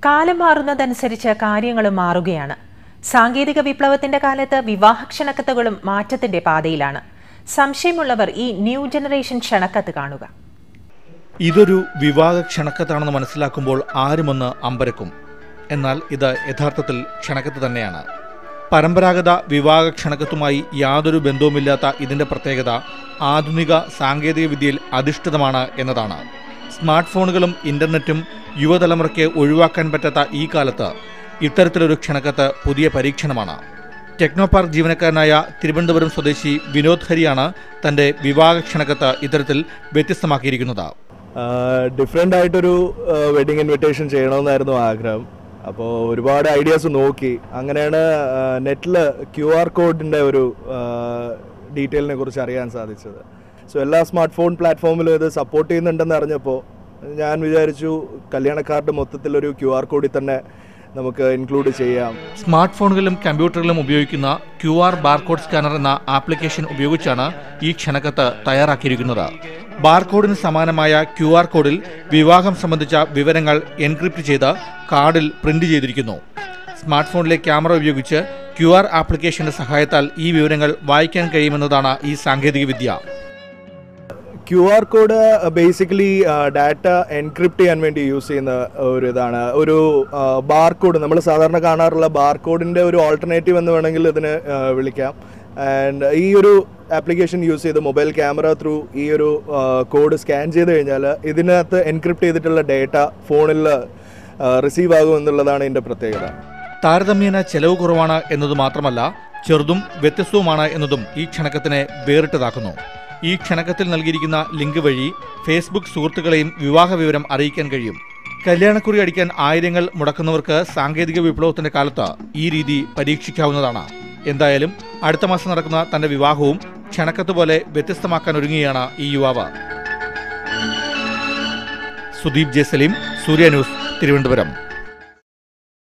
കാലം മാറുന്നതനുസരിച്ച് കാര്യങ്ങളും മാറുകയാണ്. സാങ്കേതിക വിപ്ലവത്തിന്റെ കാലത്ത് വിവാഹ ക്ഷണക്കത്തുകളും മാറ്റത്തിന്റെ പാതയിലാണ്. സംശയമുള്ളവർ ഈ ന്യൂ ജനറേഷൻ ക്ഷണക്കത്ത് കാണുക. ഇതൊരു വിവാഹ ക്ഷണക്കത്താണെന്ന് മനസ്സിലാക്കുമ്പോൾ ആരുമൊന്ന് അമ്പരക്കും. എന്നാൽ ഇത് യഥാർത്ഥത്തിൽ ക്ഷണക്കത്ത് തന്നെയാണ്. പരമ്പരാഗത വിവാഹ ക്ഷണക്കത്തുമായി യാതൊരു ബന്ധവുമില്ലാത്ത ഇതിന്റെ പ്രത്യേകത ആധുനിക സാങ്കേതിക വിദ്യയിൽ അധിഷ്ഠിതമാണ് എന്നതാണ്. സ്മാർട്ട് ഫോണുകളും ഇന്റർനെറ്റും യുവതലമുറയ്ക്ക് ഒഴിവാക്കാൻ പറ്റാത്ത ഈ കാലത്ത് ഇത്തരത്തിലൊരു ക്ഷണക്കത്ത് പുതിയ പരീക്ഷണമാണ്. ടെക്നോ പാർക്ക് ജീവനക്കാരനായ തിരുവനന്തപുരം സ്വദേശി വിനോദ് ഹരിയാണ് തന്റെ വിവാഹ ക്ഷണക്കത്ത് ഇത്തരത്തിൽ വ്യത്യസ്തമാക്കിയിരിക്കുന്നത്. ഡിഫറെൻ്റ് ആയിട്ടൊരു വെഡിങ് ഇൻവിറ്റേഷൻ ചെയ്യണമെന്നായിരുന്നു ആഗ്രഹം. അപ്പോൾ ഒരുപാട് ഐഡിയാസ് നോക്കി. അങ്ങനെയാണ് നെറ്റിൽ QR കോഡിൻ്റെ ഒരു ഡീറ്റെയിലിനെ കുറിച്ച് അറിയാൻ സാധിച്ചത്. സോ എല്ലാ സ്മാർട്ട് ഫോൺ പ്ലാറ്റ്ഫോമിലും ഇത് സപ്പോർട്ട് ചെയ്യുന്നുണ്ടെന്ന് അറിഞ്ഞപ്പോൾ ഞാൻ വിചാരിച്ചു കല്യാണ കാർഡ് മൊത്തത്തിലൊരു QR കോഡിൽ തന്നെ നമുക്ക് ഇൻക്ലൂഡ് ചെയ്യാം. സ്മാർട്ട് ഫോണുകളിലും കമ്പ്യൂട്ടറിലും ഉപയോഗിക്കുന്ന QR ബാർകോഡ് സ്കാനർ എന്ന ആപ്ലിക്കേഷൻ ഉപയോഗിച്ചാണ് ഈ ക്ഷണക്കത്ത് തയ്യാറാക്കിയിരിക്കുന്നത്. ബാർകോഡിന് സമാനമായ QR കോഡിൽ വിവാഹം സംബന്ധിച്ച വിവരങ്ങൾ എൻക്രിപ്റ്റ് ചെയ്ത് കാർഡിൽ പ്രിന്റ് ചെയ്തിരിക്കുന്നു. സ്മാർട്ട് ഫോണിലെ ക്യാമറ ഉപയോഗിച്ച് QR ആപ്ലിക്കേഷന്റെ സഹായത്താൽ ഈ വിവരങ്ങൾ വായിക്കാൻ കഴിയുമെന്നതാണ് ഈ സാങ്കേതിക വിദ്യ. QR code basically data encrypt ചെയ്യാൻ വേണ്ടി യൂസ് ചെയ്യുന്ന ഒരു ഇതാണ്. ഒരു ബാർകോഡ് നമ്മൾ സാധാരണ കാണാറുള്ള ബാർകോഡിൻ്റെ ഒരു ഓൾട്ടർനേറ്റീവ് എന്ന് വേണമെങ്കിൽ ഇതിന് വിളിക്കാം. ആൻഡ് ഈ ഒരു ആപ്ലിക്കേഷൻ യൂസ് ചെയ്ത് മൊബൈൽ ക്യാമറ ത്രൂ ഈ ഒരു കോഡ് സ്കാൻ ചെയ്ത് കഴിഞ്ഞാൽ ഇതിനകത്ത് എൻക്രിപ്റ്റ് ചെയ്തിട്ടുള്ള ഡേറ്റ ഫോണിൽ റിസീവ് ആകും എന്നുള്ളതാണ് ഇതിൻ്റെ പ്രത്യേകത. താരതമ്യേന ചെലവ് കുറവാണ് എന്നത് മാത്രമല്ല ചെറുതും വ്യത്യസ്തവുമാണ് എന്നതും ഈ ക്ഷണക്കത്തിനെ വേറിട്ടതാക്കുന്നു. ഈ ക്ഷണക്കത്തിൽ നൽകിയിരിക്കുന്ന ലിങ്ക് വഴി ഫേസ്ബുക്ക് സുഹൃത്തുക്കളെയും വിവാഹ വിവരം അറിയിക്കാൻ കഴിയും. കല്യാണക്കുറി അടിക്കാൻ ആയിരങ്ങൾ മുടക്കുന്നവർക്ക് സാങ്കേതിക വിപ്ലവത്തിന്റെ കാലത്ത് ഈ രീതി പരീക്ഷിക്കാവുന്നതാണ്. എന്തായാലും അടുത്ത മാസം നടക്കുന്ന തന്റെ വിവാഹവും ക്ഷണക്കത്ത് പോലെ വ്യത്യസ്തമാക്കാൻ ഒരുങ്ങുകയാണ് ഈ യുവാവ്. സുദീപ് ജെ സലീം, സൂര്യ ന്യൂസ്, തിരുവനന്തപുരം.